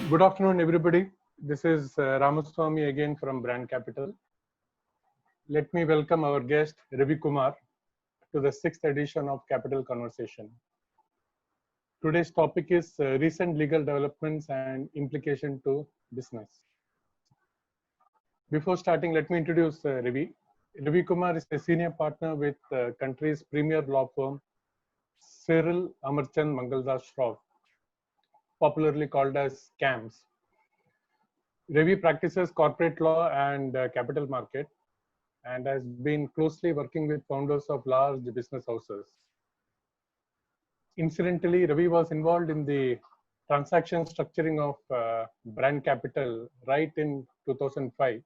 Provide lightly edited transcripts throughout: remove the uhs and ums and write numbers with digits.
Good afternoon, everybody. This is Ramaswamy again from Brand Capital. Let me welcome our guest, Ravikumar, to the 6th edition of Capital Conversation. Today's topic is recent legal developments and implication to business. Before starting, let me introduce Ravi. Ravikumar is a senior partner with the country's premier law firm, Cyril Amarchand Mangaldas Shroff, popularly called as CAMS. Ravi practices corporate law and capital market and has been closely working with founders of large business houses. Incidentally, Ravi was involved in the transaction structuring of Brand Capital right in 2005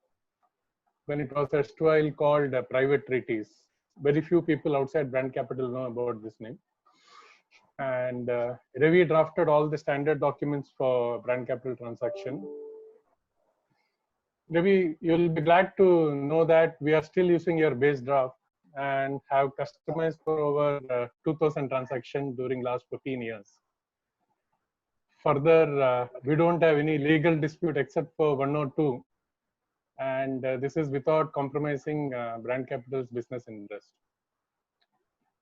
when it was erstwhile called Private Treaties. Very few people outside Brand Capital know about this name. And Ravi drafted all the standard documents for Brand Capital transaction. Ravi, you'll be glad to know that we are still using your base draft and have customized for over 2,000 transactions during last 15 years. Further, we don't have any legal dispute except for one or two, and this is without compromising Brand Capital's business interest.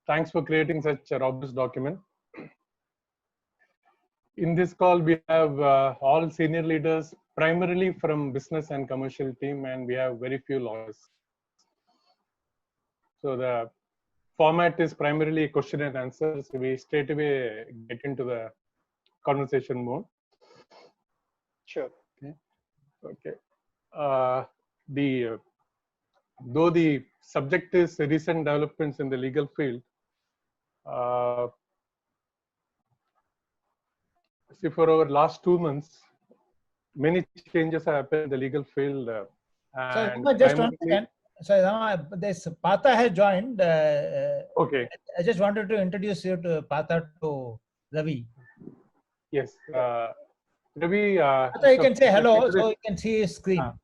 Thanks for creating such a robust document. In this call, we have all senior leaders, primarily from business and commercial team, and we have very few lawyers. So the format is primarily question and answers. So we straight away get into the conversation mode. Sure. Okay. Though the subject is recent developments in the legal field, see, for our last 2 months, many changes have happened in the legal field. So just one second. So this Partha has joined. Okay. I just wanted to introduce you to Partha to Ravi. Yes. Ravi. Partha, you can say hello so you can see his screen. Hi,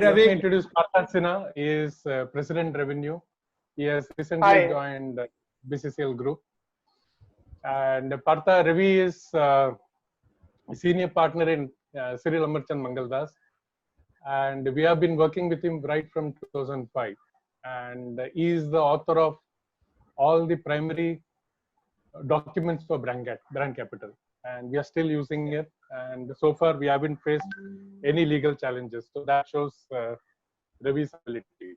Ravi. Let me introduce Partha Sinha. He is President Revenue. He has recently joined BCCL Group. And Partha, Ravi is senior partner in Cyril Amarchand Mangaldas. And we have been working with him right from 2005. And he is the author of all the primary documents for Brand Capital. And we are still using it. And so far, we haven't faced any legal challenges. So that shows Ravi's ability.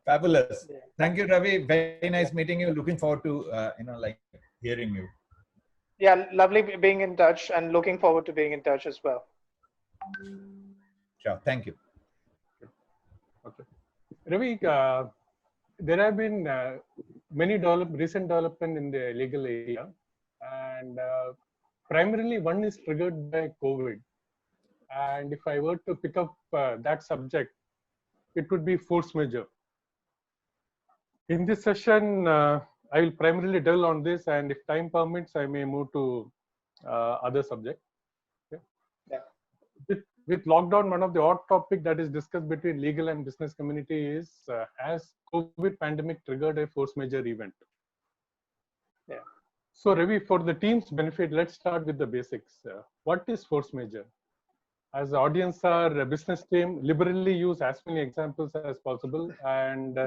Fabulous. Thank you, Ravi. Very nice meeting you. Looking forward to hearing you. Yeah, lovely being in touch and looking forward to being in touch as well. Sure. Thank you. Okay. Ravi, there have been many recent development in the legal area, and primarily one is triggered by COVID. And if I were to pick up that subject, it would be force majeure. In this session, I will primarily dwell on this, and if time permits, I may move to other subjects. Okay? Yeah. With lockdown, one of the hot topic that is discussed between legal and business community is has COVID pandemic triggered a force majeure event? Yeah. So Ravi, for the team's benefit, let's start with the basics. What is force majeure? As the audience, our business team liberally use as many examples as possible and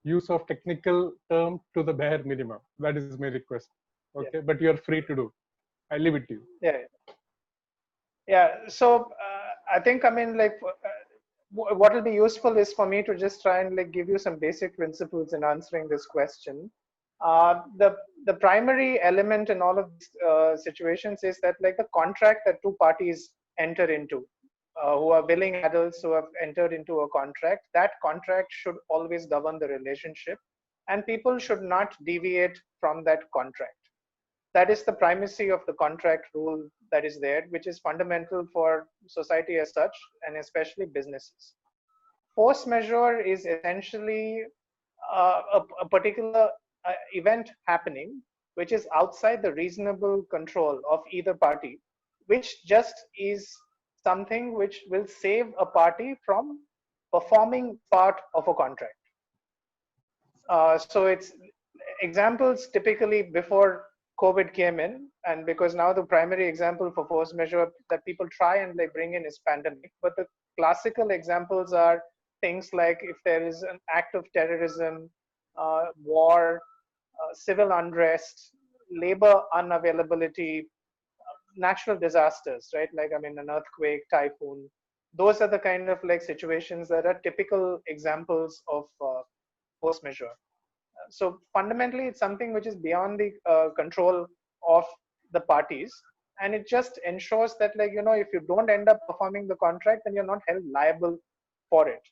use of technical term to the bare minimum. That is my request. Okay, yeah. But you are free to do. I leave it to you. Yeah. Yeah. So I think what will be useful is for me to just try and give you some basic principles in answering this question. The primary element in all of these situations is that the contract that two parties enter into, who are willing adults who have entered into a contract, that contract should always govern the relationship and people should not deviate from that contract. That is the primacy of the contract rule that is there, which is fundamental for society as such, and especially businesses. Force majeure is essentially a particular event happening, which is outside the reasonable control of either party, which just is something which will save a party from performing part of a contract. So it's examples typically before COVID came in, and because now the primary example for force majeure that people try and like bring in is pandemic, but the classical examples are things like if there is an act of terrorism, war, civil unrest, labor unavailability, natural disasters, right? Like, I mean, an earthquake, typhoon. Those are the kind of like situations that are typical examples of force majeure. So fundamentally, it's something which is beyond the control of the parties. And it just ensures that, like, if you don't end up performing the contract, then you're not held liable for it.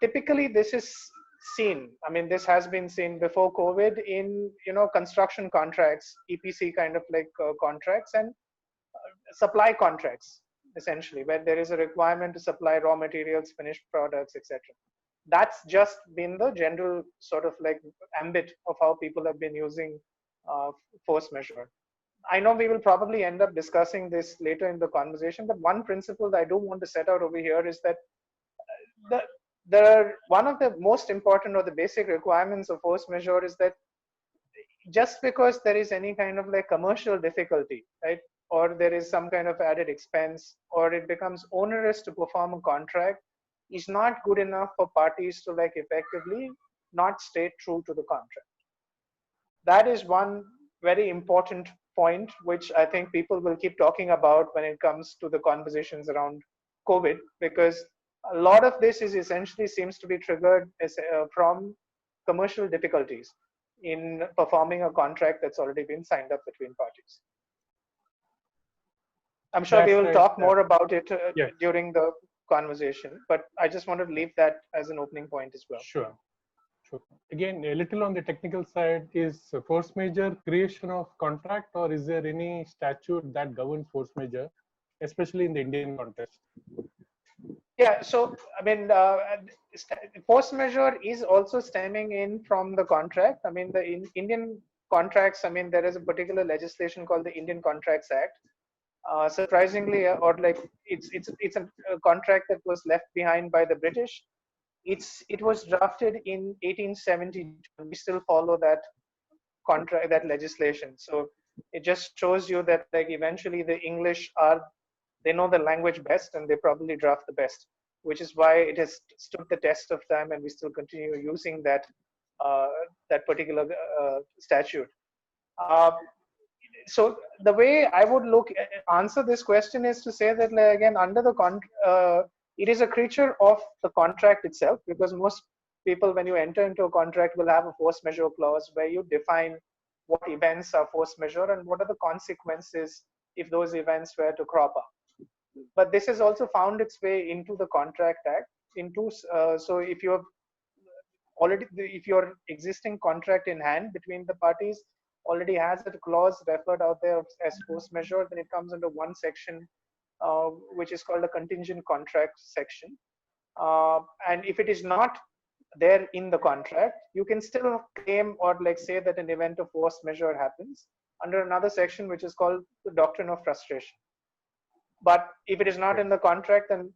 Typically, this is seen, I mean, this has been seen before COVID in, construction contracts, EPC kind of like contracts, and supply contracts, essentially, where there is a requirement to supply raw materials, finished products, etc. That's just been the general sort of like ambit of how people have been using force majeure. I know we will probably end up discussing this later in the conversation, but one principle that I do want to set out over here is that one of the most important or the basic requirements of force majeure is that just because there is any kind of like commercial difficulty, right, or there is some kind of added expense, or it becomes onerous to perform a contract, is not good enough for parties to like effectively not stay true to the contract. That is one very important point, which I think people will keep talking about when it comes to the conversations around COVID, because a lot of this is essentially seems to be triggered from commercial difficulties in performing a contract that's already been signed up between parties. I'm sure we will talk more about it during the conversation, but I just wanted to leave that as an opening point as well. Sure. Again, a little on the technical side, is force majeure creation of contract, or is there any statute that governs force majeure, especially in the Indian context? Yeah, so I mean, force majeure is also stemming in from the contract. I mean, the Indian contracts, I mean, there is a particular legislation called the Indian Contracts Act. Surprisingly, or like it's a contract that was left behind by the British. It was drafted in 1872. We still follow that contract, that legislation. So it just shows you that like eventually the English they know the language best, and they probably draft the best, which is why it has stood the test of time, and we still continue using that that particular statute. So the way I would answer this question is to say that, like, again, under the it is a creature of the contract itself, because most people, when you enter into a contract, will have a force majeure clause where you define what events are force majeure and what are the consequences if those events were to crop up. But this has also found its way into the Contract Act. So if your existing contract in hand between the parties already has a clause referred out there as force majeure, then it comes under one section, which is called a contingent contract section. And if it is not there in the contract, you can still claim or like say that an event of force majeure happens under another section, which is called the doctrine of frustration. But if it is not in the contract, then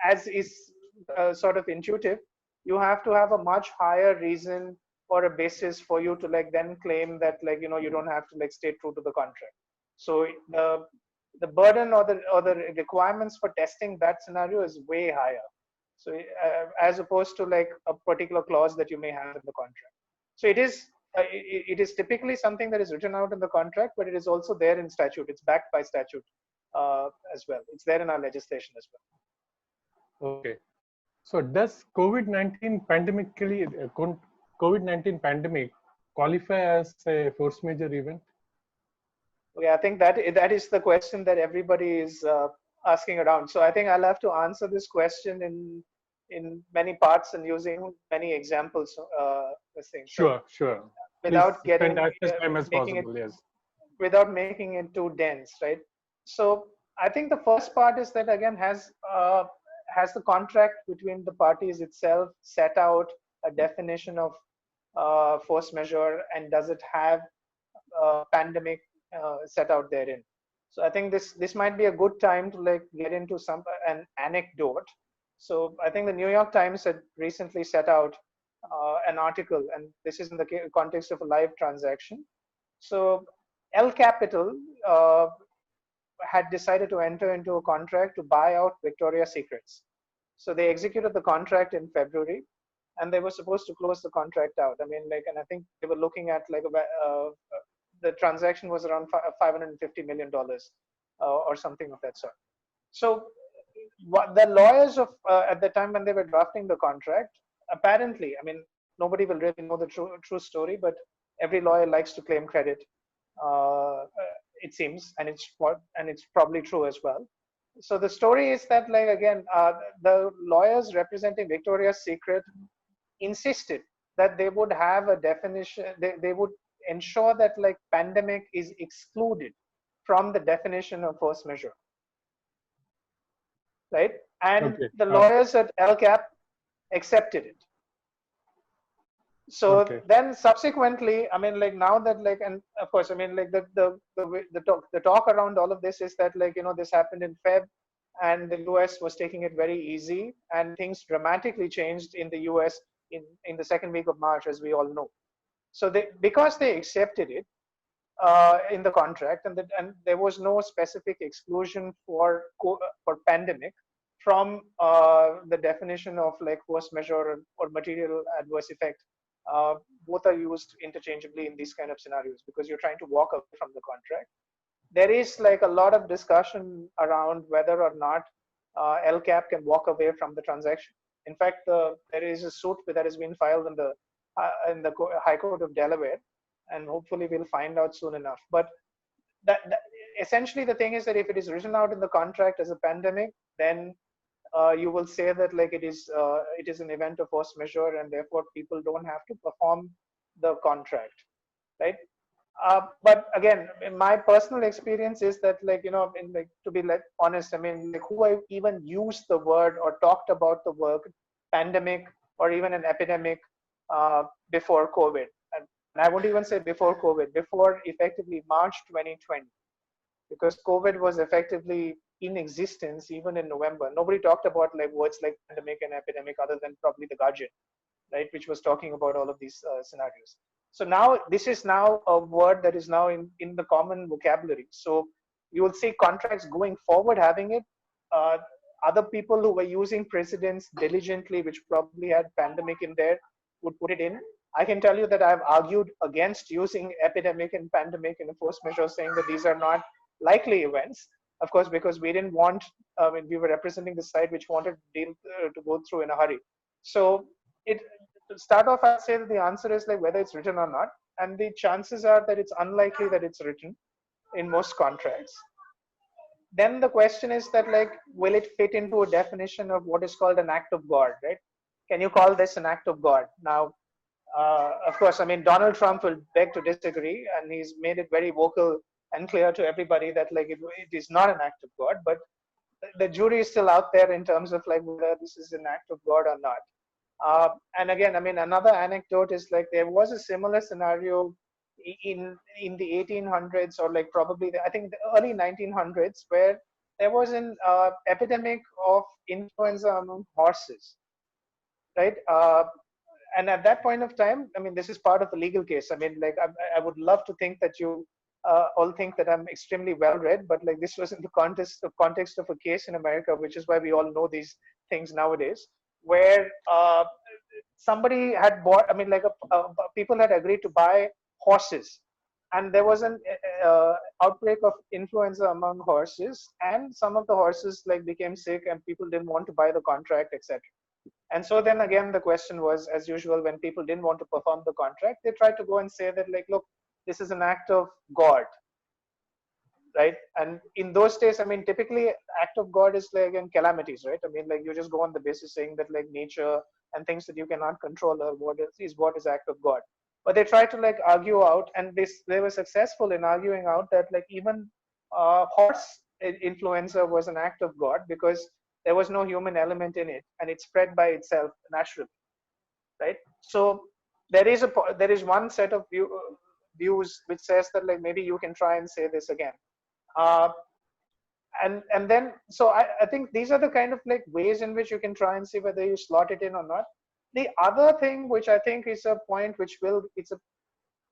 as is sort of intuitive, you have to have a much higher reason or a basis for you to like then claim that, like, you don't have to like stay true to the contract. So the burden or the requirements for testing that scenario is way higher. So as opposed to like a particular clause that you may have in the contract. So it is typically something that is written out in the contract, but it is also there in statute. It's backed by statute as well. It's there in our legislation as well. Okay. So does COVID-19 pandemic qualify as a force majeure event? Yeah, I think that is the question that everybody is asking around. So I think I'll have to answer this question in many parts and using many examples. Sure. Without Please spend as much time as possible. Yes. Without making it too dense, right? So I think the first part is that, again, has the contract between the parties itself set out a definition of force majeure, and does it have pandemic set out therein? So I think this might be a good time to like get into an anecdote. So I think the New York Times had recently set out an article, and this is in the context of a live transaction. So L Capital had decided to enter into a contract to buy out Victoria's Secrets. So they executed the contract in February, and they were supposed to close the contract out. I mean, like, and I think they were looking at like the transaction was around $550 million or something of that sort. So what the lawyers of at the time when they were drafting the contract, apparently, I mean, nobody will really know the true story, but every lawyer likes to claim credit. It seems, and it's probably true as well. So the story is that, like, again, the lawyers representing Victoria's Secret insisted that they would have a definition. They would ensure that, like, pandemic is excluded from the definition of force majeure, right? And Okay. the lawyers at LCAP accepted it. So then subsequently, I mean, like, now that, like, and of course, I mean, like, the talk around all of this is that, like, you know, this happened in Feb, and the US was taking it very easy, and things dramatically changed in the US in the second week of March, as we all know. So because they accepted it in the contract, and there was no specific exclusion for pandemic from the definition of, like, force majeure or material adverse effect. Both are used interchangeably in these kind of scenarios because you're trying to walk away from the contract. There is, like, a lot of discussion around whether or not LCAP can walk away from the transaction. In fact, there is a suit that has been filed in the High Court of Delaware, and hopefully we'll find out soon enough. But essentially the thing is that if it is written out in the contract as a pandemic, then you will say that, like, it is an event of force majeure, and therefore people don't have to perform the contract, right? But again, in my personal experience is that, like, you know, like, to be, like, honest, I mean, like, who I even used the word or talked about the word pandemic or even an epidemic before COVID, and I won't even say before COVID, before effectively March 2020, because COVID was effectively in existence even in November. Nobody talked about, like, words like pandemic and epidemic other than probably the Guardian, right, which was talking about all of these scenarios. So now this is now a word that is now in the common vocabulary. So you will see contracts going forward having it. Other people who were using precedents diligently, which probably had pandemic in there, would put it in. I can tell you that I've argued against using epidemic and pandemic in a force majeure, saying that these are not likely events. Of course, because we didn't want, when we were representing the side which wanted deal to go through in a hurry. So to start off, I'd say that the answer is, like, whether it's written or not, and the chances are that it's unlikely that it's written in most contracts. Then the question is that, like, will it fit into a definition of what is called an act of God, right? Can you call this an act of God? Now, of course, I mean, Donald Trump will beg to disagree, and he's made it very vocal and clear to everybody that, like, it is not an act of God, but the jury is still out there in terms of, like, whether this is an act of God or not. And again, I mean, another anecdote is, like, there was a similar scenario in the 1800s, or, like, probably I think the early 1900s, where there was an epidemic of influenza among horses, right? And at that point of time, I mean, this is part of the legal case. I mean, like, I would love to think that you all think that I'm extremely well read, but, like, this was in the context of a case in America, which is why we all know these things nowadays, where somebody had bought, I mean, like, people had agreed to buy horses, and there was an outbreak of influenza among horses, and some of the horses, like, became sick, and people didn't want to buy the contract, etc. And so then again, the question was, as usual, when people didn't want to perform the contract, they tried to go and say that, like, look, this is an act of God, right? And in those days, I mean, typically act of God is, like, again, calamities, right? I mean, like, you just go on the basis saying that, like, nature and things that you cannot control are what is act of God. But they tried to, like, argue out, and they were successful in arguing out that, like, even horse influenza was an act of God because there was no human element in it, and it spread by itself naturally, right? So there is one set of views which says that, like, maybe you can try and say this again, and then so I think these are the kind of, like, ways in which you can try and see whether you slot it in or not. The other thing which I think is a point which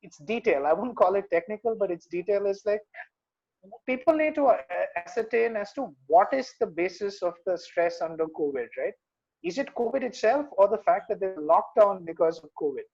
it's detail. I wouldn't call it technical, but its detail is like people need to ascertain as to what is the basis of the stress under COVID, right? Is it COVID itself or the fact that there's lockdown because of COVID,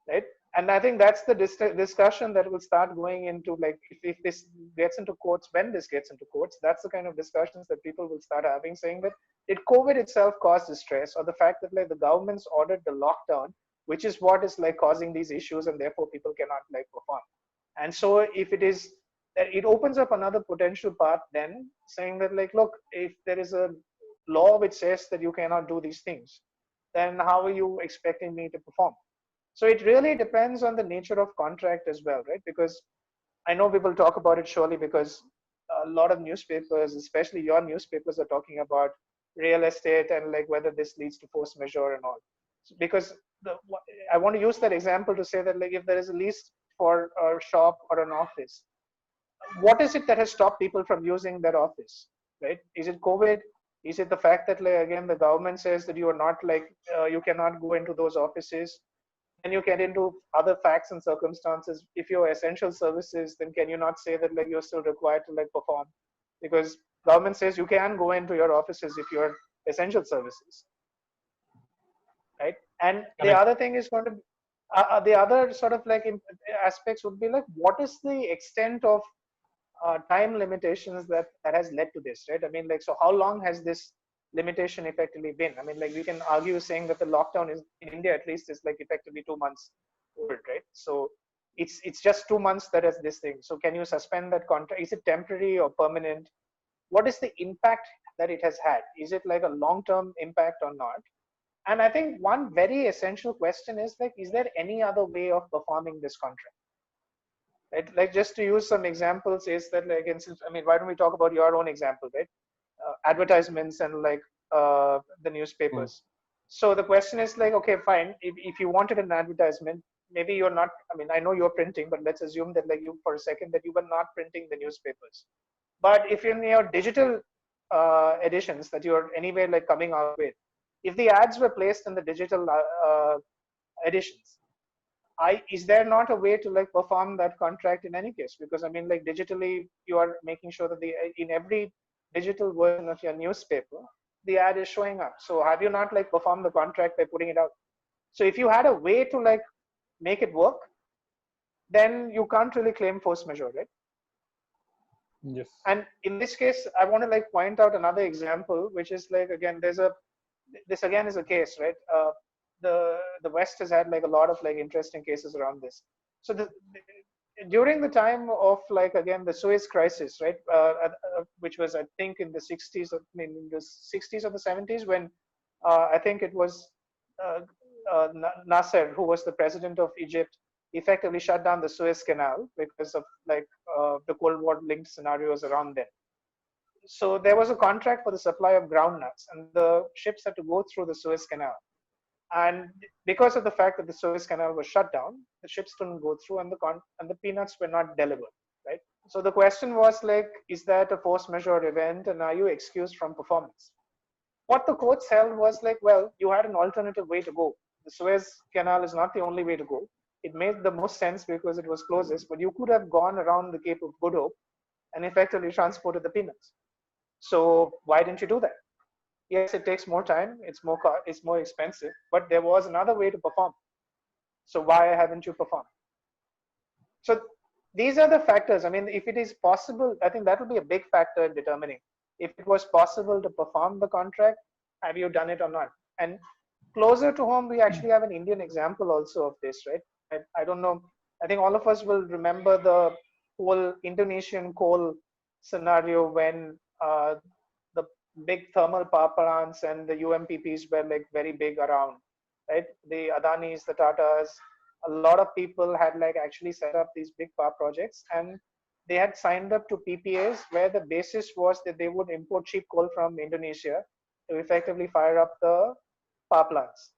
right? And I think that's the discussion that will start going into, like, if this gets into courts, when this gets into courts, that's the kind of discussions that people will start having, saying that did COVID itself cause the stress, or the fact that like the government's ordered the lockdown, which is what is like causing these issues, and therefore people cannot like perform. And so if it is, it opens up another potential path then, saying that like, look, if there is a law which says that you cannot do these things, then how are you expecting me to perform? So it really depends on the nature of contract as well, right? Because I know we will talk about it surely, because a lot of newspapers, especially your newspapers, are talking about real estate and like whether this leads to force majeure and all. Because I want to use that example to say that like if there is a lease for a shop or an office, what is it that has stopped people from using that office, right? Is it COVID? Is it the fact that like again the government says that you are not like you cannot go into those offices? And you get into other facts and circumstances. If you're essential services, then can you not say that like you're still required to like perform? Because government says you can go into your offices if you're essential services, right? And the other thing is going to the other sort of like aspects would be like, what is the extent of time limitations that has led to this, right? I mean, like, so how long has this limitation effectively been? I mean, like, we can argue saying that the lockdown is in India at least is like effectively 2 months old, right? So it's just 2 months that is this thing. So can you suspend that contract? Is it temporary or permanent? What is the impact that it has had? Is it like a long-term impact or not? And I think one very essential question is like, is there any other way of performing this contract? Right? Like, just to use some examples is that like, I mean, why don't we talk about your own example, right? Advertisements and like the newspapers. So the question is like, okay, fine. If you wanted an advertisement, maybe you're not, I mean, I know you're printing, but let's assume that like you, for a second, that you were not printing the newspapers. But if in your digital editions that you're anyway like coming out with, if the ads were placed in the digital editions, is there not a way to like perform that contract in any case? Because I mean, like digitally, you are making sure that in every digital version of your newspaper, the ad is showing up. So have you not like performed the contract by putting it out? So if you had a way to like make it work, then you can't really claim force majeure, right? Yes. And in this case, I want to like point out another example, which is like, again, this again is a case, right? The West has had like a lot of like interesting cases around this. So during the time of like, again, the Suez crisis, right? Which was, I think, in the 60s, I mean, in the 60s or the 70s, when I think it was Nasser, who was the president of Egypt, effectively shut down the Suez Canal because of like the Cold War linked scenarios around then. So there was a contract for the supply of groundnuts, and the ships had to go through the Suez Canal. And because of the fact that the Suez Canal was shut down, the ships couldn't go through, and the peanuts were not delivered, right? So the question was like, is that a force majeure event, and are you excused from performance? What the courts held was like, well, you had an alternative way to go. The Suez Canal is not the only way to go. It made the most sense because it was closest, but you could have gone around the Cape of Good Hope and effectively transported the peanuts. So why didn't you do that? Yes, it takes more time, it's more expensive, but there was another way to perform. So why haven't you performed? So these are the factors. I mean, if it is possible, I think that will be a big factor in determining if it was possible to perform the contract, have you done it or not? And closer to home, we actually have an Indian example also of this, right? I don't know. I think all of us will remember the whole Indonesian coal scenario when the big thermal power plants and the UMPPs were like very big around, right? The Adanis, the Tatas, a lot of people had like actually set up these big power projects, and they had signed up to PPAs where the basis was that they would import cheap coal from Indonesia to effectively fire up the power plants.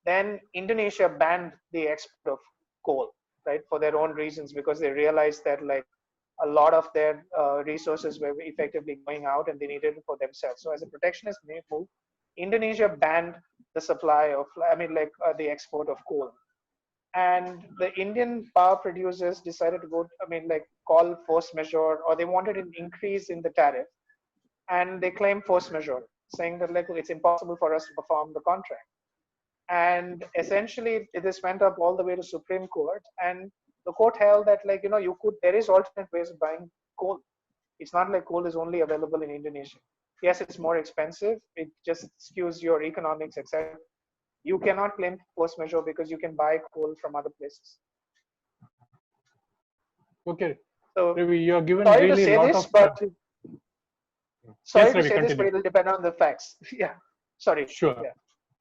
Then Indonesia banned the export of coal, right, for their own reasons, because they realized that like a lot of their resources were effectively going out and they needed it for themselves. So as a protectionist move, Indonesia banned the supply of, I mean, like the export of coal. and the Indian power producers decided to go, I mean, like call force majeure, or they wanted an increase in the tariff, and they claimed force majeure, saying that like it's impossible for us to perform the contract. And essentially, this went up all the way to Supreme Court, and the court held that like you could, there is alternate ways of buying coal. It's not like coal is only available in Indonesia. Yes, it's more expensive. It just skews your economics, etc. You cannot claim force majeure because you can buy coal from other places. Okay. So Ravi, you are given sorry really to say lot this, of. but sorry Yes, to Ravi, say this, but continue. it will depend on the facts. Yeah. Sorry. Sure. Yeah.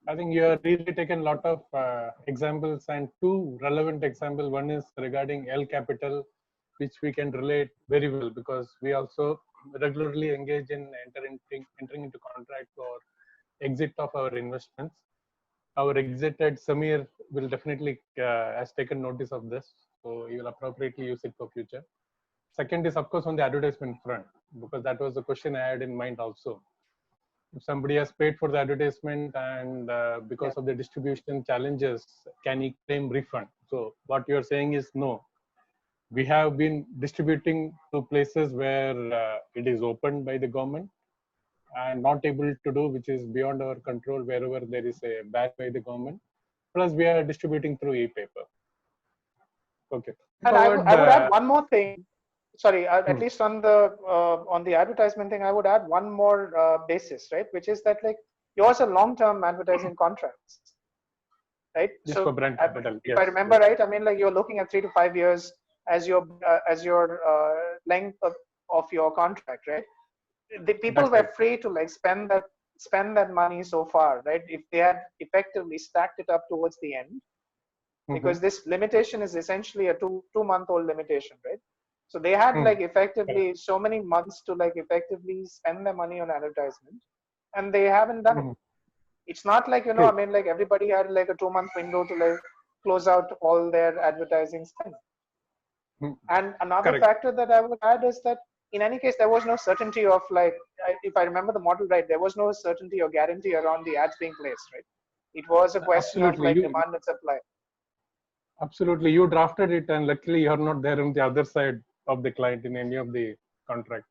I think you have really taken a lot of examples, and two relevant examples. One is regarding L Capital, which we can relate very well because we also regularly engage in entering into contract or exit of our investments. Our exit at Samir will definitely has taken notice of this, so you will appropriately use it for future. Second is of course on the advertisement front, because that was the question I had in mind also. If somebody has paid for the advertisement and because of the distribution challenges, can he claim refund? So what you are saying is no. We have been distributing to places where it is opened by the government and not able to do, which is beyond our control, wherever there is a ban by the government. Plus, we are distributing through e-paper. Okay. And I would add one more thing. Sorry, at least on the advertisement thing, I would add one more basis, right? Which is that like yours are long-term advertising contracts, right? Just so for brand capital. if I remember right, I mean like you're looking at 3 to 5 years as your length of your contract, right? The people That's were right. free to like spend that money so far, right? If they had effectively stacked it up towards the end, because this limitation is essentially a two-month-old limitation, right? So they had like effectively so many months to like effectively spend their money on advertisement, and they haven't done it. It's not like I mean like everybody had like a 2-month window to like close out all their advertising spend. And another factor that I would add is that in any case there was no certainty of like, if I remember the model right, there was no certainty or guarantee around the ads being placed, right? It was a question of like demand and supply. Absolutely, you drafted it, and luckily you're not there on the other side of the client in any of the contract.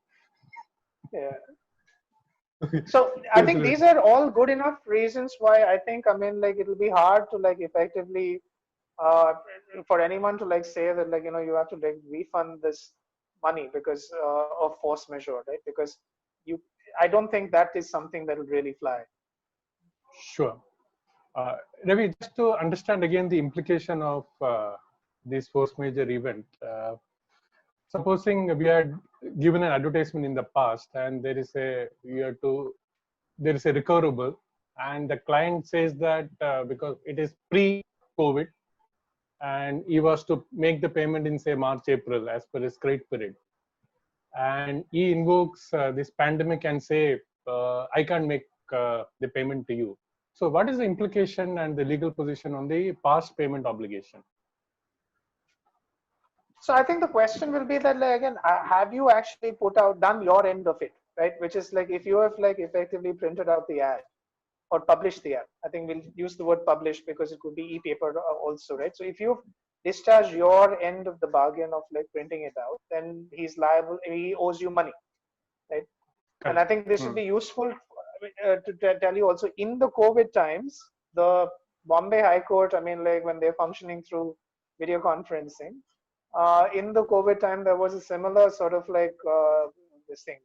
Yeah. So I think these are all good enough reasons why I think, I mean, like it'll be hard to like effectively for anyone to like say that like you have to like refund this money because of force majeure, right? Because I don't think that is something that will really fly. Sure. Ravi, just to understand again the implication of this force majeure event. Supposing we had given an advertisement in the past, and there is a recoverable, and the client says that because it is pre-COVID, and he was to make the payment in say March, April as per his credit period, and he invokes this pandemic and say, I can't make the payment to you. So what is the implication and the legal position on the past payment obligation? So I think the question will be that like, again, have you actually done your end of it, right? Which is like if you have like effectively printed out the ad or published the ad. I think we'll use the word publish because it could be e-paper also, right? So if you've discharged your end of the bargain of like printing it out, then he's liable, he owes you money, right? Correct. And I think this would be useful to tell you also in the COVID times, the Bombay High Court, I mean, like when they're functioning through video conferencing, in the COVID time, there was a similar sort of like this thing.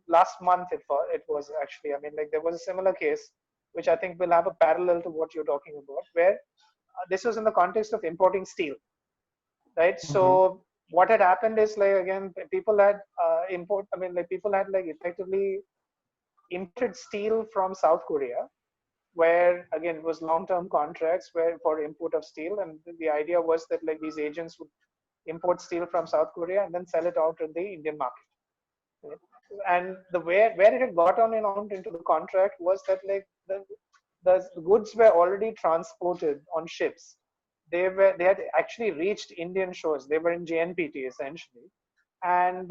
Last month it was actually, I mean, like there was a similar case, which I think will have a parallel to what you're talking about, where this was in the context of importing steel, right? So what had happened is like, again, people had people had like effectively imported steel from South Korea, where again it was long-term contracts where for import of steel, and the idea was that like these agents would import steel from South Korea and then sell it out in the Indian market. Right? And the where it had got on and into the contract was that like the goods were already transported on ships. They had actually reached Indian shores. They were in JNPT essentially, and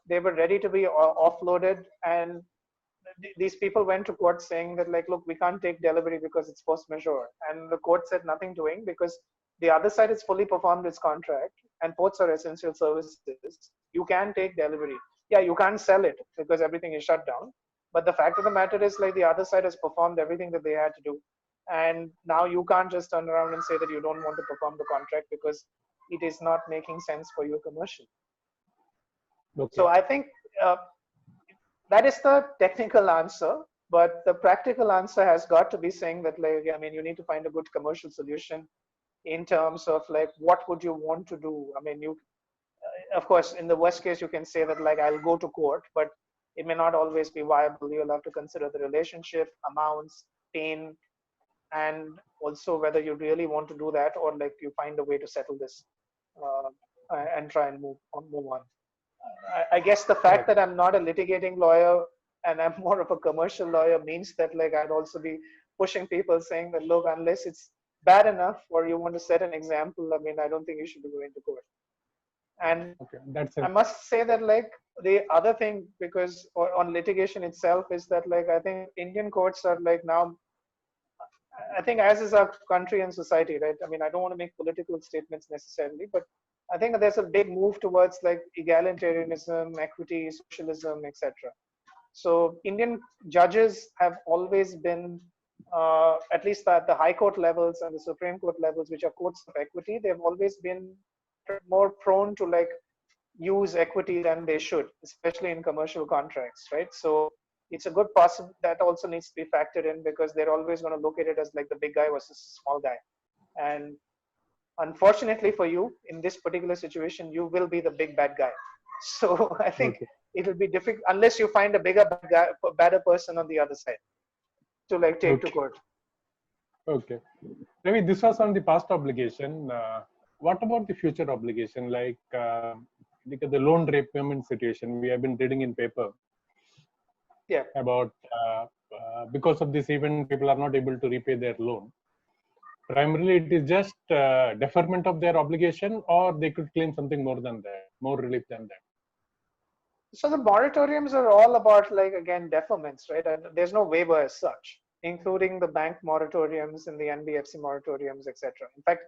they were ready to be offloaded. And these people went to court saying that like, look, we can't take delivery because it's force majeure. And the court said nothing doing because the other side has fully performed its contract, and ports are essential services, you can take delivery. Yeah, you can't sell it because everything is shut down. But the fact of the matter is, like, the other side has performed everything that they had to do. And now you can't just turn around and say that you don't want to perform the contract because it is not making sense for you commercially. Okay. So I think that is the technical answer, but the practical answer has got to be saying that, like, I mean, you need to find a good commercial solution in terms of, like, what would you want to do? I mean, you, of course, in the worst case, you can say that, like, I'll go to court, but it may not always be viable. You'll have to consider the relationship, amounts, pain, and also whether you really want to do that, or like you find a way to settle this and try and move on. I guess the fact that I'm not a litigating lawyer and I'm more of a commercial lawyer means that, like, I'd also be pushing people saying that, look, unless it's bad enough or you want to set an example, I mean, I don't think you should be going to court. And I must say that, like, the other thing, because on litigation itself, is that, like, I think Indian courts are, like, now, I think, as is our country and society, right? I mean, I don't want to make political statements necessarily, but I think there's a big move towards, like, egalitarianism, equity, socialism, etc. So Indian judges have always been, at least at the high court levels and the Supreme Court levels, which are courts of equity, they've always been more prone to, like, use equity than they should, especially in commercial contracts, right? So it's a good possible that also needs to be factored in, because they're always going to look at it as, like, the big guy versus the small guy. And unfortunately for you, in this particular situation, you will be the big bad guy. So I think it'll be difficult unless you find a bigger bad guy, badder person on the other side to, like, take to court. Okay. Maybe this was on the past obligation. What about the future obligation, like the loan repayment situation? We have been reading in paper about because of this event, people are not able to repay their loan. Primarily, it is just deferment of their obligation, or they could claim something more than that, more relief than that. So the moratoriums are all about, like, again, deferments, right? And there's no waiver as such, including the bank moratoriums and the NBFC moratoriums, etc. In fact,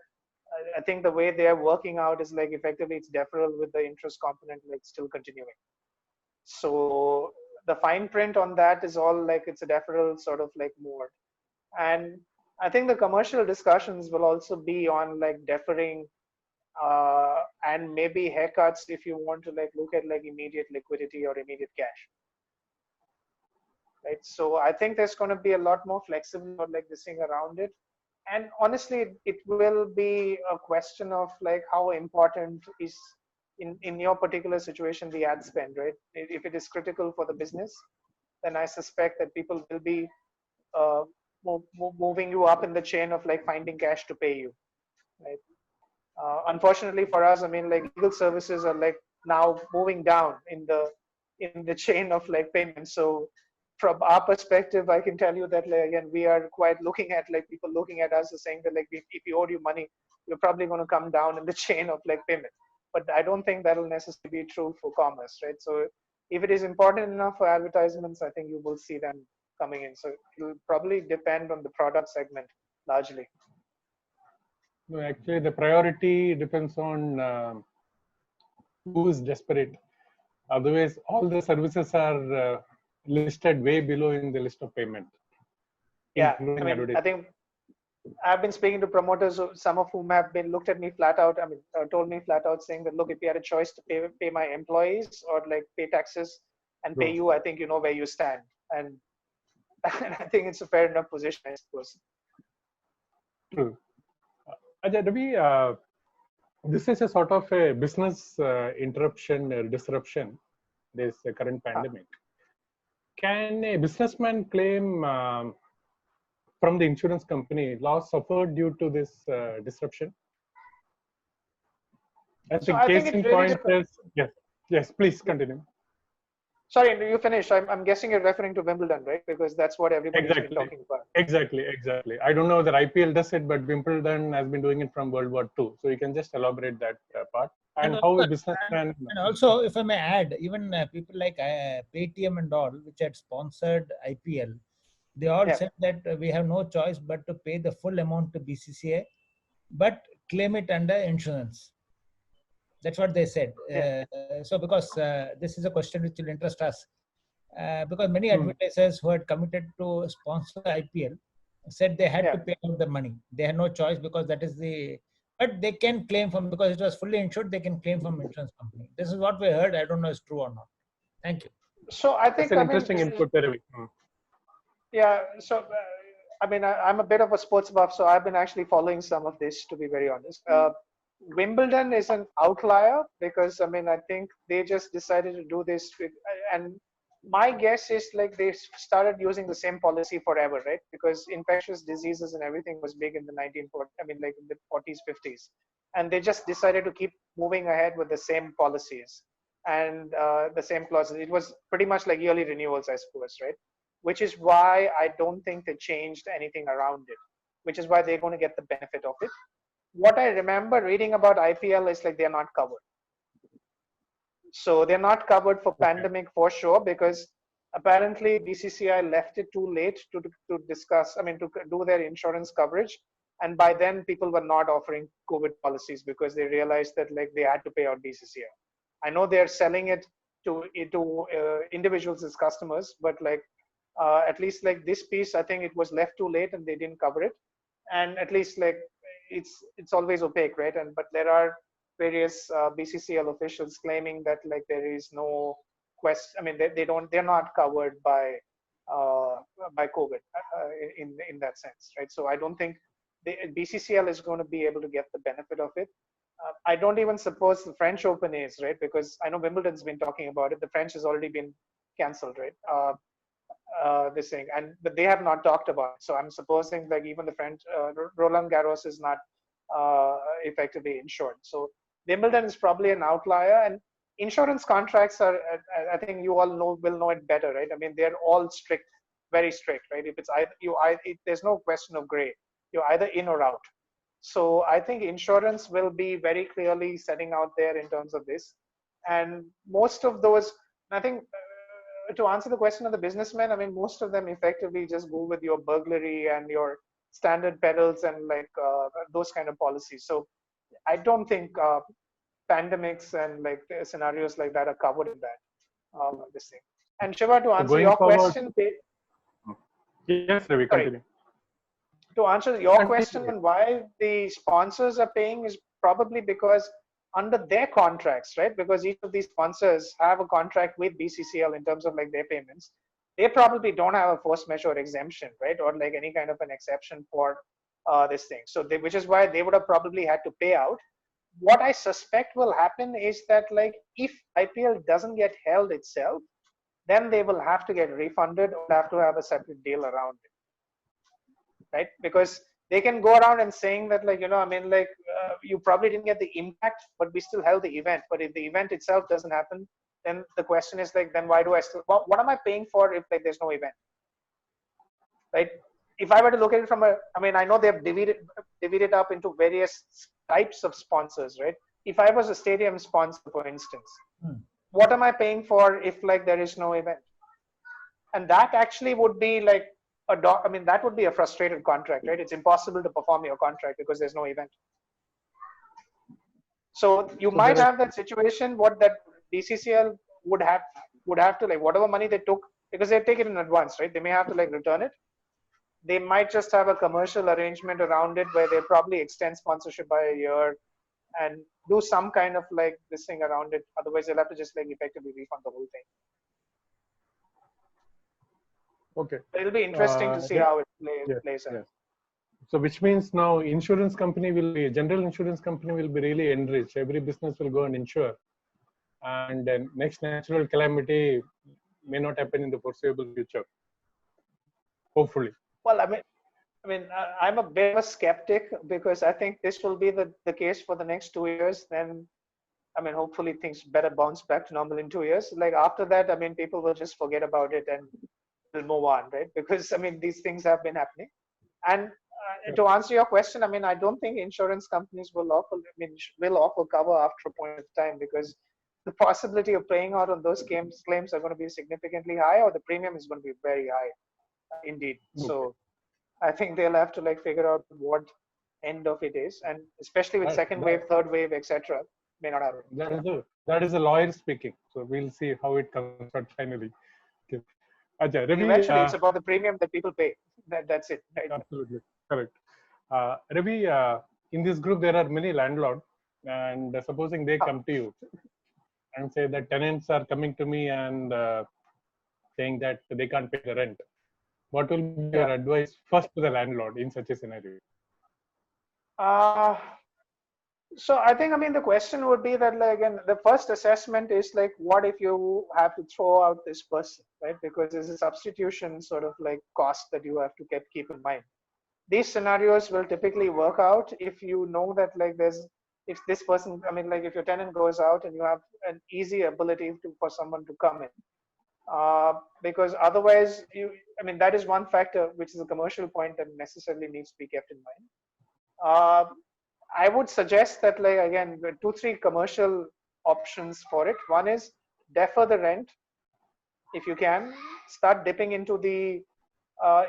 I think the way they are working out is, like, effectively it's deferral with the interest component, like, still continuing. So the fine print on that is all, like, it's a deferral sort of, like, mode. And I think the commercial discussions will also be on, like, deferring and maybe haircuts if you want to, like, look at, like, immediate liquidity or immediate cash. Right. So I think there's going to be a lot more flexible, or, like, this thing around it. And honestly, it will be a question of, like, how important is in your particular situation the ad spend, right? If it is critical for the business, then I suspect that people will be moving you up in the chain of, like, finding cash to pay you, right? Unfortunately for us, I mean, like, legal services are, like, now moving down in the chain of, like, payment. So from our perspective, I can tell you that, like, again, we are quite looking at, like, people looking at us as saying that, like, if we owed you money, you're probably going to come down in the chain of, like, payment. But I don't think that will necessarily be true for commerce, right? So if it is important enough for advertisements, I think you will see them coming in. So it will probably depend on the product segment largely. No, actually, the priority depends on who is desperate. Otherwise, all the services are listed way below in the list of payment. Yeah, I mean, I think I've been speaking to promoters, some of whom have been looked at me flat out. I mean, told me flat out saying that, look, if you had a choice to pay my employees or, like, pay taxes and pay you, I think you know where you stand. And I think it's a fair enough position, I suppose. True. Ravi, this is a sort of a business interruption or disruption, this current pandemic. Can a businessman claim from the insurance company loss suffered due to this disruption? As the case in point is, yes, please continue. Sorry, you finish. I'm guessing you're referring to Wimbledon, right? Because that's what everybody's been talking about. Exactly. I don't know whether IPL does it, but Wimbledon has been doing it from World War II. So you can just elaborate that part and how a businessman. And also, if I may add, even people like Paytm and all, which had sponsored IPL, they all said that we have no choice but to pay the full amount to BCCI. But claim it under insurance. That's what they said. So because this is a question which will interest us, because many advertisers who had committed to sponsor IPL said they had to pay out the money. They had no choice because that is the. But they can claim from, because it was fully insured, they can claim from insurance company. This is what we heard. I don't know if it's true or not. Thank you. So I think That's an interesting input, Ravi. Yeah. So I mean, I'm a bit of a sports buff, so I've been actually following some of this, to be very honest. Wimbledon is an outlier because I mean, I think they just decided to do this, and my guess is like they started using the same policy forever, right? Because infectious diseases and everything was big in the 1940s, I mean, like in the 40s, 50s, and they just decided to keep moving ahead with the same policies and the same clauses. It was pretty much like yearly renewals, I suppose, right? Which is why I don't think they changed anything around it, which is why they're going to get the benefit of it. What I remember reading about IPL is like they're not covered. So they're not covered for pandemic for sure, because apparently BCCI left it too late to discuss, I mean, to do their insurance coverage. And by then people were not offering COVID policies because they realized that like they had to pay out BCCI. I know they're selling it to individuals as customers, but like at least like this piece, I think it was left too late and they didn't cover it. And at least like it's always opaque, right? And but there are various BCCL officials claiming that like there is no quest. I mean, they're not covered by COVID in that sense, right? So I don't think BCCL is going to be able to get the benefit of it. I don't even suppose the French Open is, right? Because I know Wimbledon's been talking about it. The French has already been cancelled, right? This thing, but they have not talked about it. So I'm supposing like even the French Roland Garros is not effectively insured. So Wimbledon is probably an outlier, and insurance contracts are, I think you all will know it better, right? I mean, they're all strict, very strict, right? If it's there's no question of gray. You're either in or out. So I think insurance will be very clearly setting out there in terms of this, and most of those, I think. To answer the question of the businessmen, I mean, most of them effectively just go with your burglary and your standard perils and like those kind of policies. So I don't think pandemics and like scenarios like that are covered in that this thing. And Shiva, to answer your question, yes, Ravi, continue. To answer your question on why the sponsors are paying is probably because under their contracts, right? Because each of these sponsors have a contract with BCCL in terms of like their payments. They probably don't have a force majeure exemption, right? Or like any kind of an exception for this thing. So which is why they would have probably had to pay out. What I suspect will happen is that like if IPL doesn't get held itself, then they will have to get refunded or have to have a separate deal around it, right? Because they can go around and saying that like, you know, I mean, like you probably didn't get the impact, but we still held the event. But if the event itself doesn't happen, then the question is like, then why do I still, what am I paying for if like there's no event, right? If I were to look at it from I mean, I know they've divided up into various types of sponsors, right? If I was a stadium sponsor, for instance, what am I paying for if like there is no event? And that actually would be like, I mean, that would be a frustrated contract, right? It's impossible to perform your contract because there's no event. So you might have that situation, what that BCCL would have to like, whatever money they took, because they take it in advance, right? They may have to like return it. They might just have a commercial arrangement around it where they'll probably extend sponsorship by a year and do some kind of like this thing around it. Otherwise, they'll have to just like effectively refund the whole thing. Okay. It'll be interesting to see how it plays out. Yes. So which means now general insurance company will be really enriched. Every business will go and insure. And then next natural calamity may not happen in the foreseeable future. Hopefully. Well, I mean, I'm a bit of a skeptic because I think this will be the case for the next 2 years. Then, I mean, hopefully things better bounce back to normal in 2 years. Like after that, I mean, people will just forget about it and will move on, right? Because I mean, these things have been happening. And to answer your question, I mean, I don't think insurance companies will offer cover after a point of time, because the possibility of paying out on those claims are going to be significantly high, or the premium is going to be very high indeed. Okay. So I think they'll have to like figure out what end of it is, and especially with Right. second wave, third wave, etc., may not happen. That is a lawyer speaking. So we'll see how it comes out finally. Okay. Acha, Ravi, Eventually, it's about the premium that people pay. That's it. Right? absolutely correct. Ravi, in this group there are many landlords, and supposing they come to you and say that tenants are coming to me and saying that they can't pay the rent, what will be your advice first to the landlord in such a scenario? So I think, I mean, the question would be that, like, again, the first assessment is like, what if you have to throw out this person, right? Because there's a substitution sort of like cost that you have to keep in mind. These scenarios will typically work out if you know that, like, if this person, I mean, like, if your tenant goes out and you have an easy ability for someone to come in. Because otherwise, I mean, that is one factor, which is a commercial point that necessarily needs to be kept in mind. I would suggest that, like, again, 2-3 commercial options for it. One is defer the rent if you can. Start dipping into the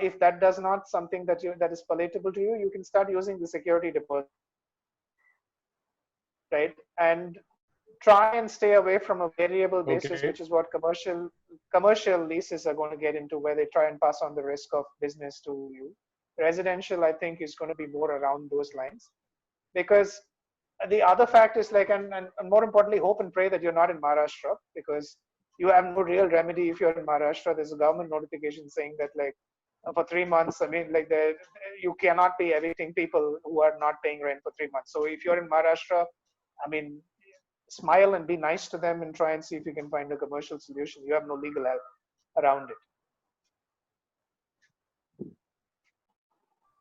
if that does not something that is palatable to you, you can start using the security deposit, right? And try and stay away from a variable basis, which is what commercial leases are going to get into, where they try and pass on the risk of business to you. Residential, I think, is going to be more around those lines. Because the other fact is, like, and more importantly, hope and pray that you're not in Maharashtra, because you have no real remedy if you're in Maharashtra. There's a government notification saying that, like, for 3 months, I mean, like, you cannot be evicting people who are not paying rent for 3 months. So if you're in Maharashtra, I mean, smile and be nice to them and try and see if you can find a commercial solution. You have no legal help around it.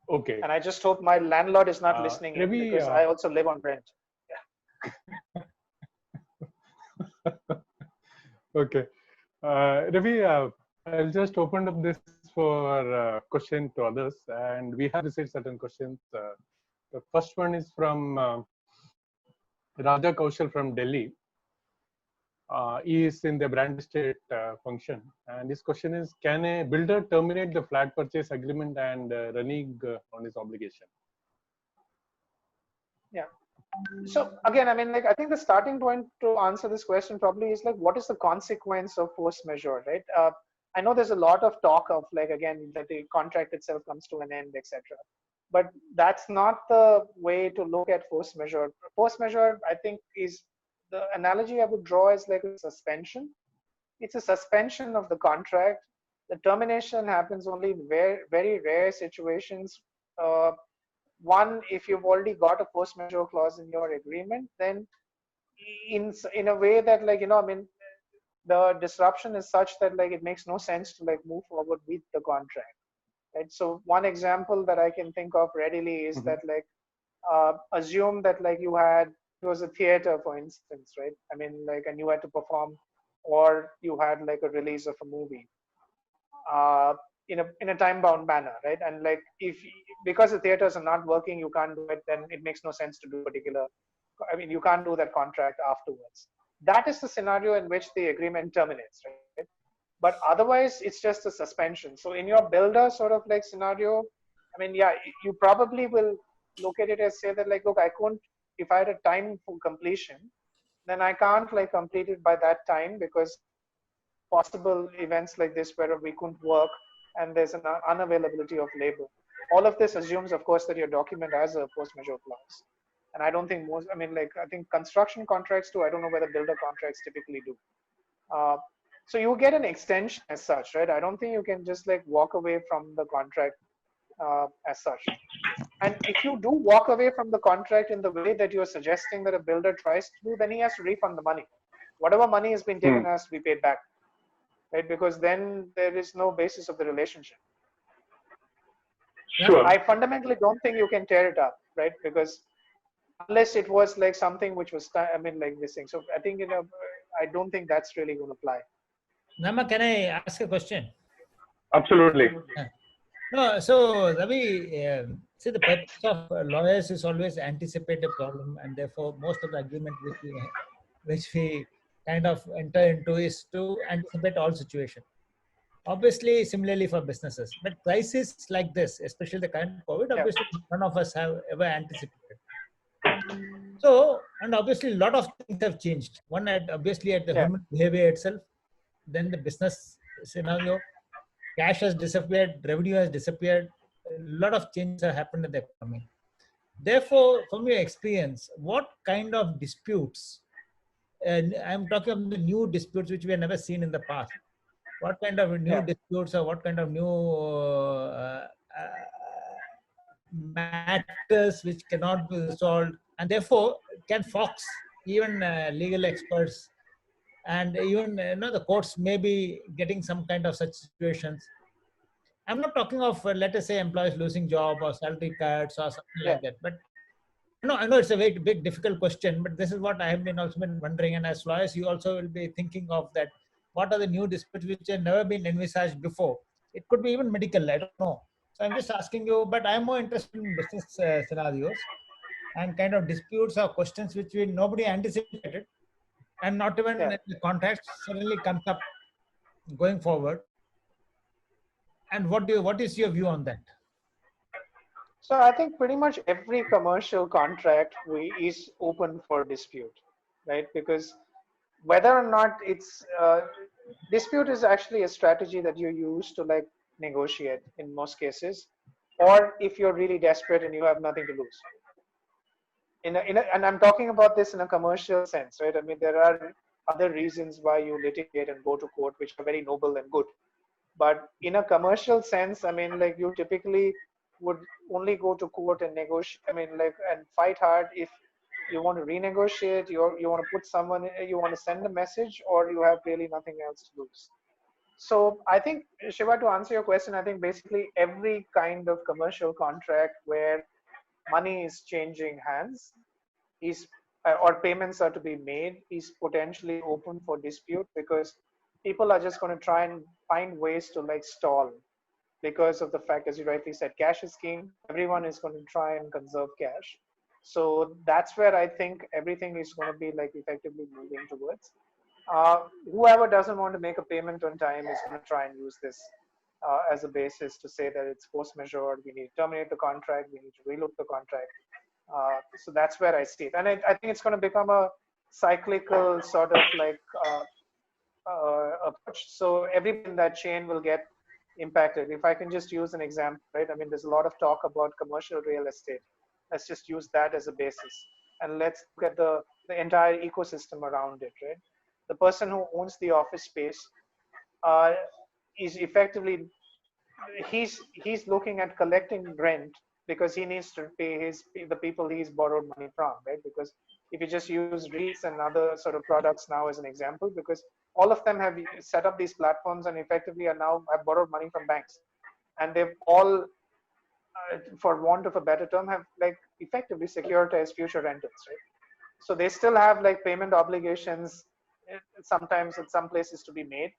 Okay. And I just hope my landlord is not listening in, because I also live on rent. Yeah. Okay. Ravi, I'll just open up this for question to others, and we have received certain questions. The first one is from Raja Kaushal from Delhi. He is in the brand estate function, and his question is: can a builder terminate the flat purchase agreement and renege on his obligation? Yeah. So again, I mean, like, I think the starting point to answer this question probably is, like, what is the consequence of force majeure, right? I know there's a lot of talk of, like, again, that the contract itself comes to an end, etc. But that's not the way to look at force majeure. Force majeure, I think, is the analogy I would draw is like a suspension. It's a suspension of the contract. The termination happens only in very rare situations. One, if you've already got a force majeure clause in your agreement, then in a way that, like, I mean, the disruption is such that, like, it makes no sense to, like, move forward with the contract, right? So one example that I can think of readily is that, like, assume that, like, it was a theater, for instance, right? I mean, like, and you had to perform, or you had, like, a release of a movie in a time-bound manner, right? And, like, because the theaters are not working, you can't do it, then it makes no sense to do I mean, you can't do that contract afterwards. That is the scenario in which the agreement terminates, right? But otherwise, it's just a suspension. So in your builder sort of, like, scenario, I mean, yeah, you probably will look at it as, say that, like, look, I couldn't, if I had a time for completion, then I can't, like, complete it by that time, because possible events like this where we couldn't work and there's an unavailability of labor. All of this assumes, of course, that your document has a force majeure clause. And I don't think I mean, like, I think construction contracts too, I don't know whether builder contracts typically do. So you get an extension as such, right? I don't think you can just, like, walk away from the contract as such. And if you do walk away from the contract in the way that you're suggesting that a builder tries to do, then he has to refund the money. Whatever money has been taken has to be paid back, right? Because then there is no basis of the relationship. Sure. I fundamentally don't think you can tear it up, right? Because unless it was, like, something which was, I mean, like, this thing. So I think, I don't think that's really going to apply. Nama, can I ask a question? Absolutely. No, so Ravi, see, the purpose of lawyers is always anticipate a problem, and therefore most of the agreement which we kind of enter into is to anticipate all situations. Obviously, similarly for businesses. But crisis like this, especially the current COVID, Yeah. obviously none of us have ever anticipated. So, and obviously a lot of things have changed. One, obviously at the Yeah. human behavior itself, then the business scenario, cash has disappeared, revenue has disappeared. A lot of changes have happened in the economy. Therefore, from your experience, what kind of disputes, and I'm talking about the new disputes which we have never seen in the past, what kind of new Yeah. disputes or what kind of new matters which cannot be resolved, and therefore can Fox, even legal experts, and even the courts may be getting some kind of such situations. I'm not talking of let us say employees losing job or salary cuts or something Yeah. like that, but I know it's a very big, difficult question, but this is what I have been also been wondering. And as lawyers, you also will be thinking of that. What are the new disputes which have never been envisaged before? It could be even medical. I don't know. So I'm just asking you. But I'm more interested in business scenarios and kind of disputes or questions which we nobody anticipated, and not even Yeah. in the context suddenly comes up going forward. And what is your view on that? So I think pretty much every commercial contract is open for dispute, right? Because whether or not it's dispute is actually a strategy that you use to like negotiate in most cases, or if you're really desperate and you have nothing to lose. And I'm talking about this in a commercial sense, right? I mean, there are other reasons why you litigate and go to court, which are very noble and good. But in a commercial sense, I mean, like you typically would only go to court and negotiate. I mean, like and fight hard if you want to renegotiate. You want to put someone. You want to send a message, or you have really nothing else to lose. So I think Shiva, to answer your question, I think basically every kind of commercial contract where money is changing hands is or payments are to be made is potentially open for dispute because people are just going to try and find ways to like stall because of the fact, as you rightly said, cash is king. Everyone is going to try and conserve cash. So that's where I think everything is going to be like effectively moving towards. Whoever doesn't want to make a payment on time is going to try and use this as a basis to say that it's force majeure, we need to terminate the contract, we need to relook the contract. So that's where I see it. And I think it's going to become a cyclical sort of like approach. So everybody in that chain will get impacted. If I can just use an example, right? I mean, there's a lot of talk about commercial real estate. Let's just use that as a basis. And let's look at the entire ecosystem around it, right? The person who owns the office space is effectively he's looking at collecting rent because he needs to pay the people he's borrowed money from, right? Because if you just use REITs and other sort of products now as an example, because all of them have set up these platforms and effectively are now have borrowed money from banks, and they've all, for want of a better term, have like effectively securitized future rentals, right? So they still have like payment obligations sometimes at some places to be made,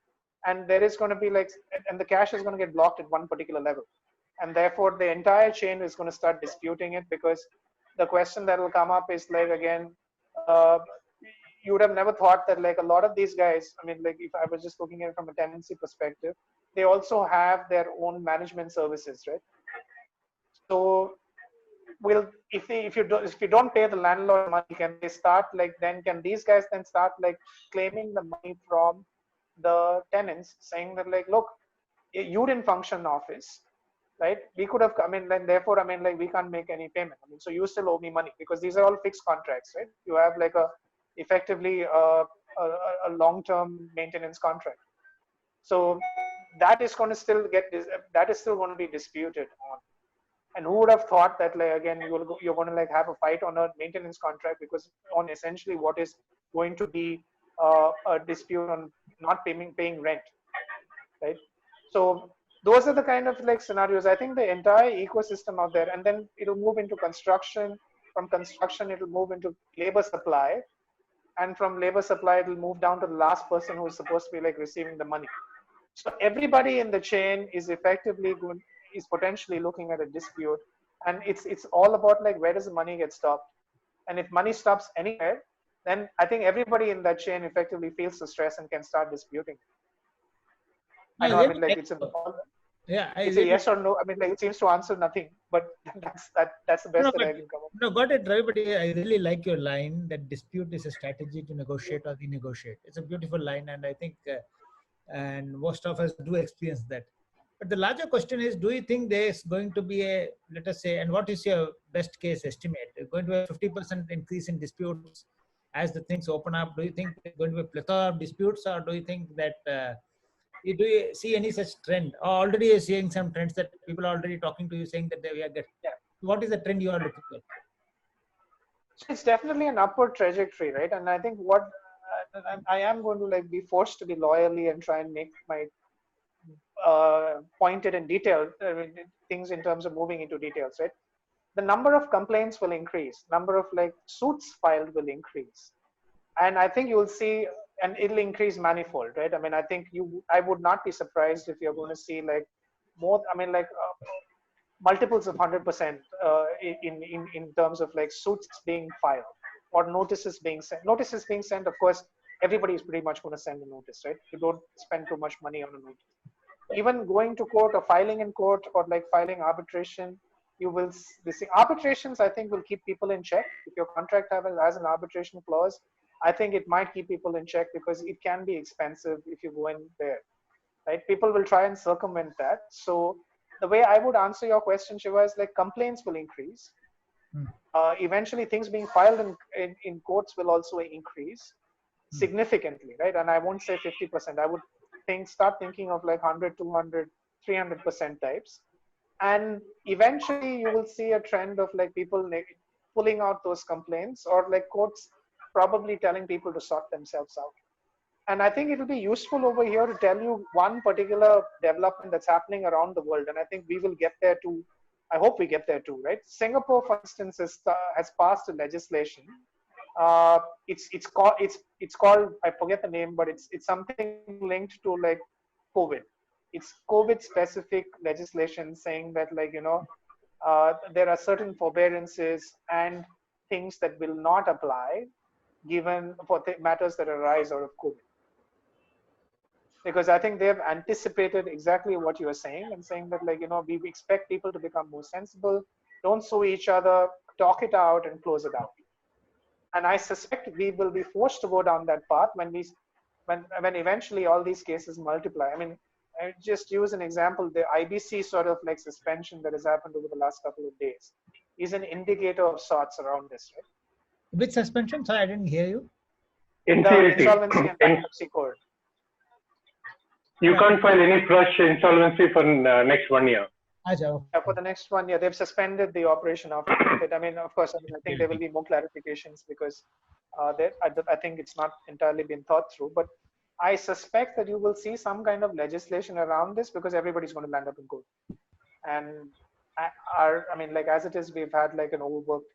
and there is going to be like, and the cash is going to get blocked at one particular level, and therefore the entire chain is going to start disputing it because the question that will come up is like, again, uh, you would have never thought that like a lot of these guys, I mean, like if I was just looking at it from a tenancy perspective, they also have their own management services, right? So will if you don't pay the landlord money, can they start like, then can these guys then start like claiming the money from the tenants, saying that like, look, you didn't function office, right? We could have come in, then therefore I mean like we can't make any payment. I mean, so you still owe me money, because these are all fixed contracts, right? You have like a effectively a long-term maintenance contract. So that is going to still get that is still going to be disputed on. And who would have thought that like, again, you're going to like have a fight on a maintenance contract because on essentially what is going to be a dispute on not paying rent, right? So those are the kind of like scenarios. I think the entire ecosystem out there, and then it'll move into construction. From construction, it'll move into labor supply, and from labor supply, it'll move down to the last person who is supposed to be like receiving the money. So everybody in the chain is effectively is potentially looking at a dispute, and it's all about like, where does the money get stopped? And if money stops anywhere, then I think everybody in that chain effectively feels the stress and can start disputing. I know, I mean, like, it's a yes or no. I mean, like, it seems to answer nothing, but that's the best that I can come up with. No, got it, Ravi, but I really like your line that dispute is a strategy to negotiate or renegotiate. It's a beautiful line, and I think, and most of us do experience that. But the larger question is, do you think there's going to be a, let us say, and what is your best case estimate? Is going to be a 50% increase in disputes as the things open up? Do you think there's going to be a plethora of disputes, or do you think that, do you see any such trend? Or already you're seeing some trends that people are already talking to you saying that we are getting. Yeah. What is the trend you are looking at? So it's definitely an upward trajectory, right? And I think what I am going to like be forced to be lawyerly and try and make my pointed and detailed things in terms of moving into details, right? The number of complaints will increase, number of like suits filed will increase, and I think you will see, and it'll increase manifold, right? I mean, I think I would not be surprised if you're going to see like more, I mean, like multiples of 100% in terms of like suits being filed or notices being sent. Notices being sent, of course, everybody is pretty much going to send a notice, right? You don't spend too much money on a notice. Even going to court or filing in court or like filing arbitration, you will, this arbitrations, I think, will keep people in check. If your contract has an arbitration clause, I think it might keep people in check because it can be expensive if you go in there, right? People will try and circumvent that. So the way I would answer your question, Shiva, is like complaints will increase. Eventually things being filed in courts will also increase significantly, right? And I won't say 50%. I would start thinking of like 100, 200, 300% types. And eventually you will see a trend of like people pulling out those complaints, or like courts probably telling people to sort themselves out. And I think it will be useful over here to tell you one particular development that's happening around the world. And I think we will get there too. I hope we get there too, right? Singapore, for instance, has passed a legislation. It's called, I forget the name, but it's something linked to like COVID. It's COVID specific legislation saying that, like, you know, there are certain forbearances and things that will not apply given for matters that arise out of COVID. Because I think they have anticipated exactly what you are saying and saying that, like, you know, we expect people to become more sensible, don't sue each other, talk it out and close it out. And I suspect we will be forced to go down that path when eventually all these cases multiply. I mean, I just use an example, the IBC sort of like suspension that has happened over the last couple of days is an indicator of sorts around this, right? Which suspension? Sorry, I didn't hear you. The insolvency and bankruptcy code. You can't file any fresh insolvency for next 1 year. For the next 1 year, they've suspended the operation of it. I mean, of course, I think there will be more clarifications because I think it's not entirely been thought through. But I suspect that you will see some kind of legislation around this because everybody's going to land up in court. And I mean, like as it is, we've had like an overworked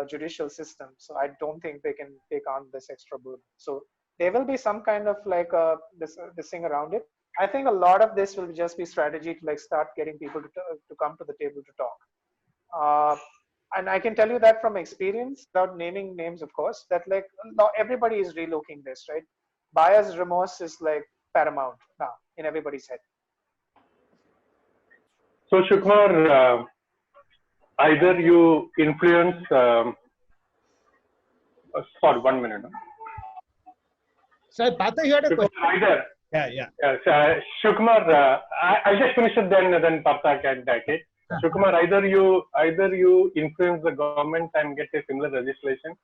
judicial system. So I don't think they can take on this extra burden. So there will be some kind of like this thing around it. I think a lot of this will just be strategy to like start getting people to come to the table to talk. And I can tell you that from experience, without naming names, of course, that like everybody is relooking this, right? Buyer's remorse is like paramount now in everybody's head. So Shukmar, either you influence, sorry, 1 minute. So Partha, you had a question. Either. Yeah. Shukmar, I'll just finish it then Partha can take it. Shukmar, either you influence the government and get a similar legislation,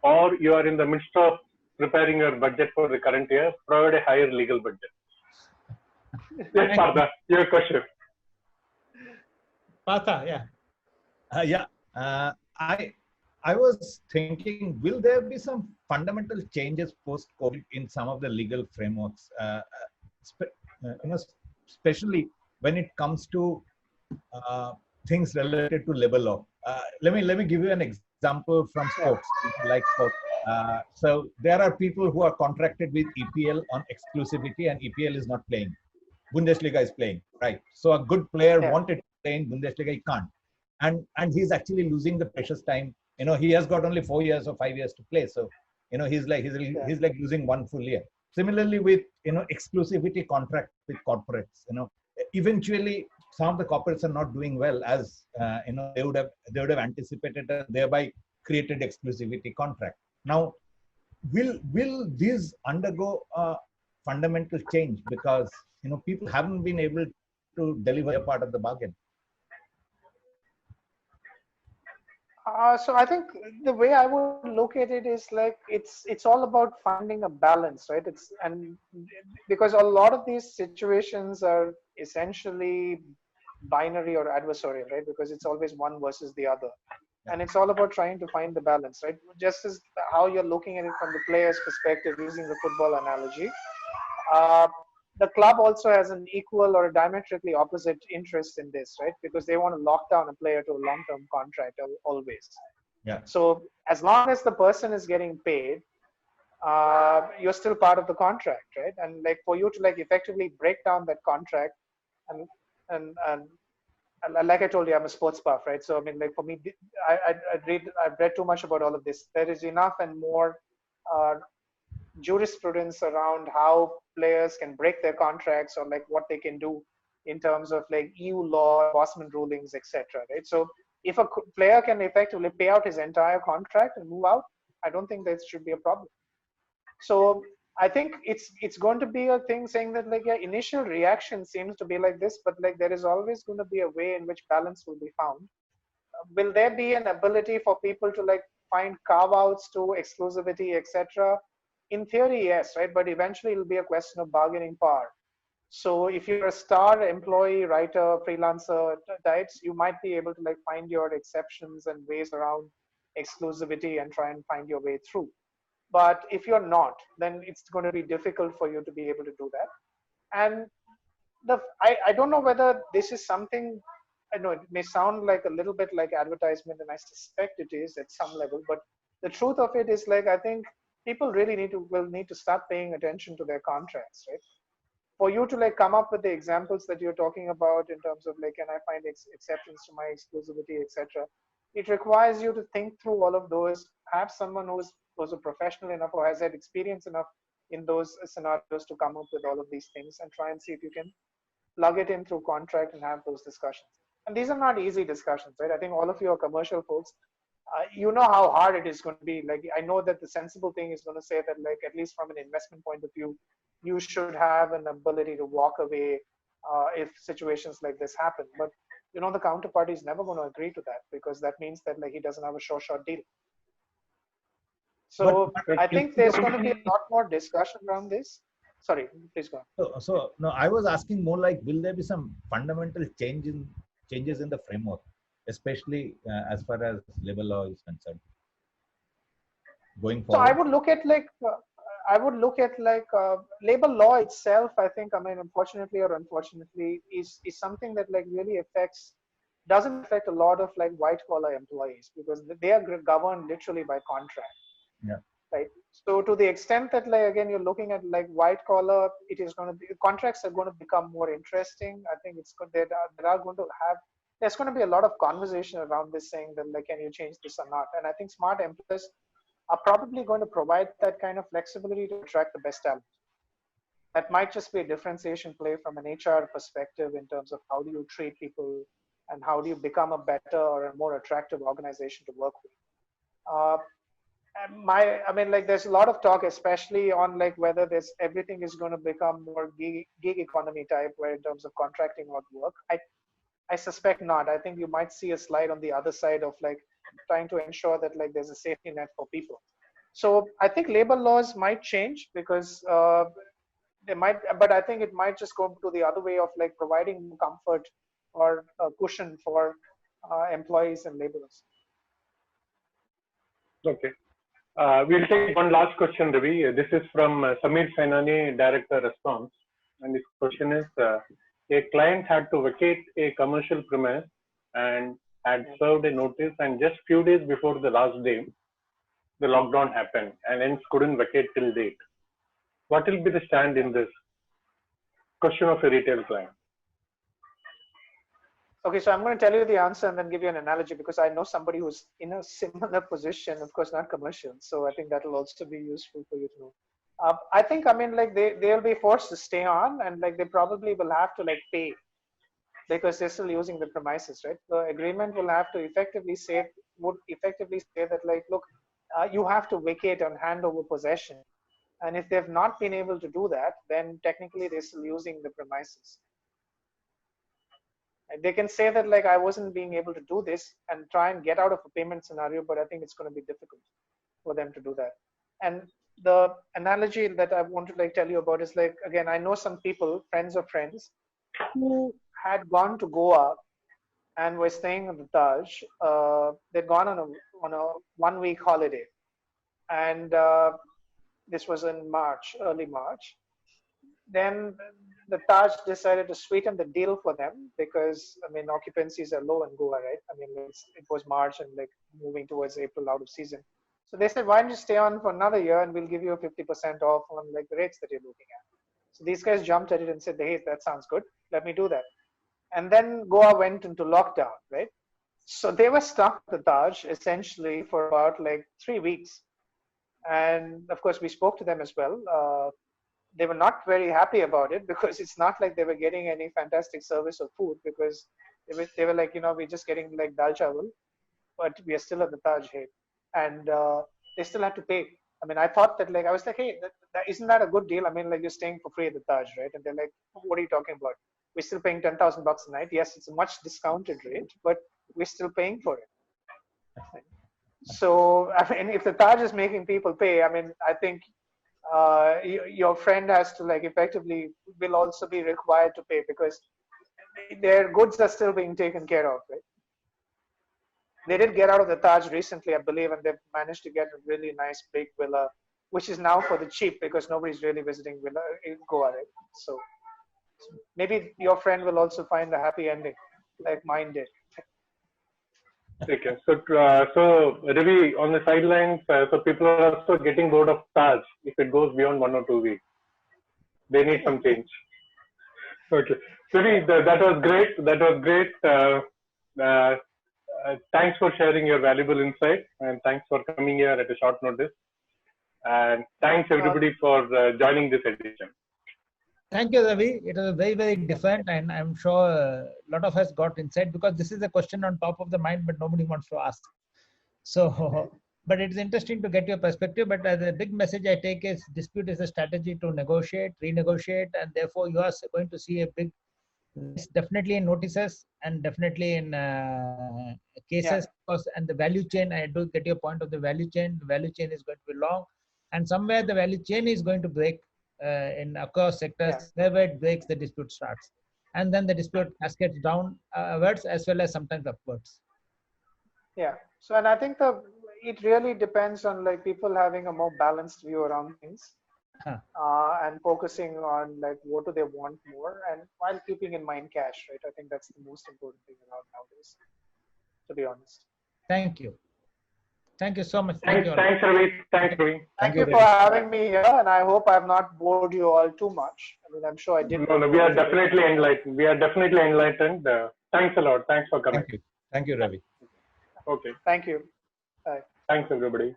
or you are in the midst of preparing your budget for the current year, provide a higher legal budget. Yes, Partha, your question. Partha, yeah. I was thinking, will there be some fundamental changes post-COVID in some of the legal frameworks, especially when it comes to things related to labor law? Let me give you an example from sports, like sports. So there are people who are contracted with EPL on exclusivity, and EPL is not playing. Bundesliga is playing, right? So a good player wanted to play in Bundesliga, he can't, and he's actually losing the precious time. He has got only 4 years or 5 years to play. So he's like losing 1 full year. Similarly, with exclusivity contract with corporates, eventually some of the corporates are not doing well as they would have anticipated, and thereby created exclusivity contract. Now, will this undergo a fundamental change because people haven't been able to deliver a part of the bargain? So I think the way I would look at it is like it's all about finding a balance, right? And because a lot of these situations are essentially binary or adversarial, right? Because it's always one versus the other, and it's all about trying to find the balance, right? Just as how you're looking at it from the player's perspective, using the football analogy, uh, the club also has an equal or a diametrically opposite interest in this, right? Because they want to lock down a player to a long-term contract always. Yeah. So as long as the person is getting paid, you're still part of the contract, right? And like for you to like effectively break down that contract, and and like I told you, I'm a sports buff, right? So I mean, like for me, I've read too much about all of this. There is enough and more jurisprudence around how players can break their contracts, or like what they can do in terms of like EU law, enforcement rulings, etc. Right? So if a player can effectively pay out his entire contract and move out, I don't think that should be a problem. So I think it's going to be a thing saying that like, yeah, initial reaction seems to be like this, but like there is always going to be a way in which balance will be found. Will there be an ability for people to like find carve outs to exclusivity, etc.? In theory, yes, right? But eventually it'll be a question of bargaining power. So if you're a star employee, writer, freelancer types, you might be able to like find your exceptions and ways around exclusivity and try and find your way through. But if you're not, then it's going to be difficult for you to be able to do that. And I don't know whether this is something, I know it may sound like a little bit like advertisement, and I suspect it is at some level, but the truth of it is like, I think people really will need to start paying attention to their contracts, right? For you to like come up with the examples that you're talking about in terms of like, can I find exceptions to my exclusivity, etc. It requires you to think through all of those, have someone who's a professional enough or has had experience enough in those scenarios to come up with all of these things and try and see if you can plug it in through contract and have those discussions. And these are not easy discussions, right? I think all of you are commercial folks. You know how hard it is going to be. Like, I know that the sensible thing is going to say that, like, at least from an investment point of view, you should have an ability to walk away if situations like this happen. But, you know, the counterparty is never going to agree to that, because that means that, like, he doesn't have a short deal. So I think there's going to be a lot more discussion around this. Sorry, please go on. So no, I was asking more like, will there be some fundamental changes in the framework, especially as far as labor law is concerned, going forward? So I would look at labor law itself. I think, I mean, unfortunately or unfortunately, is something that like really doesn't affect a lot of like white collar employees, because they are governed literally by contract. Yeah. Right. So to the extent that, like, again, you're looking at like white collar, it is going to be, contracts are going to become more interesting. I think it's good that there's going to be a lot of conversation around this, saying that, like, can you change this or not? And I think smart employers are probably going to provide that kind of flexibility to attract the best talent. That might just be a differentiation play from an HR perspective in terms of how do you treat people and how do you become a better or a more attractive organization to work with. I mean, like, there's a lot of talk, especially on like whether everything is going to become more gig economy type, where in terms of contracting out work. I suspect not. I think you might see a slide on the other side of like trying to ensure that like there's a safety net for people. So I think labor laws might change, because they might, but I think it might just go to the other way of like providing comfort or a cushion for employees and laborers. Okay. We'll take one last question, Ravi. This is from Samir Sainani, Director Response. And this question is, a client had to vacate a commercial premise and had served a notice, and just few days before the last day, the lockdown happened, and hence couldn't vacate till date. What will be the stand in this question of a retail client? Okay, so I'm going to tell you the answer and then give you an analogy, because I know somebody who's in a similar position, of course, not commercial. So I think that will also be useful for you to know. I think, I mean, like they'll be forced to stay on, and like they probably will have to like pay because they're still using the premises, right? The agreement will have to would effectively say that like, look, you have to vacate and hand over possession. And if they've not been able to do that, then technically they're still using the premises. And they can say that like, I wasn't being able to do this and try and get out of a payment scenario, but I think it's going to be difficult for them to do that. And the analogy that I want to like tell you about is like, again, I know some people, friends of friends, who had gone to Goa and were staying at the Taj. They'd gone on a 1 week holiday, and this was in March, early March. Then the Taj decided to sweeten the deal for them because I mean occupancies are low in Goa, right? I mean it was March and like moving towards April, out of season. So they said, why don't you stay on for another year and we'll give you a 50% off on like the rates that you're looking at. So these guys jumped at it and said, hey, that sounds good. Let me do that. And then Goa went into lockdown, right? So they were stuck at the Taj essentially for about like 3 weeks. And of course, we spoke to them as well. They were not very happy about it because it's not like they were getting any fantastic service or food, because they were like, we're just getting like dal chawal, but we are still at the Taj, hey. And they still had to pay. I mean, I thought that like, I was like, hey, isn't that a good deal? I mean, like you're staying for free at the Taj, right? And they're like, what are you talking about? We're still paying 10,000 bucks a night. Yes, it's a much discounted rate, but we're still paying for it. So, I mean, if the Taj is making people pay, I mean, I think your friend has to like effectively will also be required to pay because their goods are still being taken care of, right? They did get out of the Taj recently, I believe, and they've managed to get a really nice big villa, which is now for the cheap because nobody's really visiting villa in Goa, right? So maybe your friend will also find a happy ending, like mine did. Okay, so Ravi, on the sidelines, so people are also getting bored of Taj if it goes beyond 1 or 2 weeks. They need some change. Okay, Ravi, that was great. That was great. Thanks for sharing your valuable insight, and thanks for coming here at a short notice. And thanks everybody for joining this edition. Thank you, Ravi. It was very, very different, and I'm sure a lot of us got insight because this is a question on top of the mind, but nobody wants to ask. So, but it's interesting to get your perspective. But the big message I take is dispute is a strategy to negotiate, renegotiate, and therefore you are going to see a big, definitely in notices and definitely in cases. Because, and the value chain, I do get your point of the value chain. The value chain is going to be long, and somewhere the value chain is going to break. In across sectors, wherever it breaks, the dispute starts, and then the dispute cascades downwards as well as sometimes upwards. Yeah. So, and I think it really depends on like people having a more balanced view around things, and focusing on like what do they want more, and while keeping in mind cash, right? I think that's the most important thing around nowadays, to be honest. Thank you. Thank you so much. Thanks, Ravi. Thanks, Ravi. Thank you for having me here, and I hope I've not bored you all too much. I mean, I'm sure I did. No, we are definitely enlightened. We are definitely enlightened. Thanks a lot. Thanks for coming. Thank you, Ravi. Okay. Thank you. Bye. Thanks, everybody.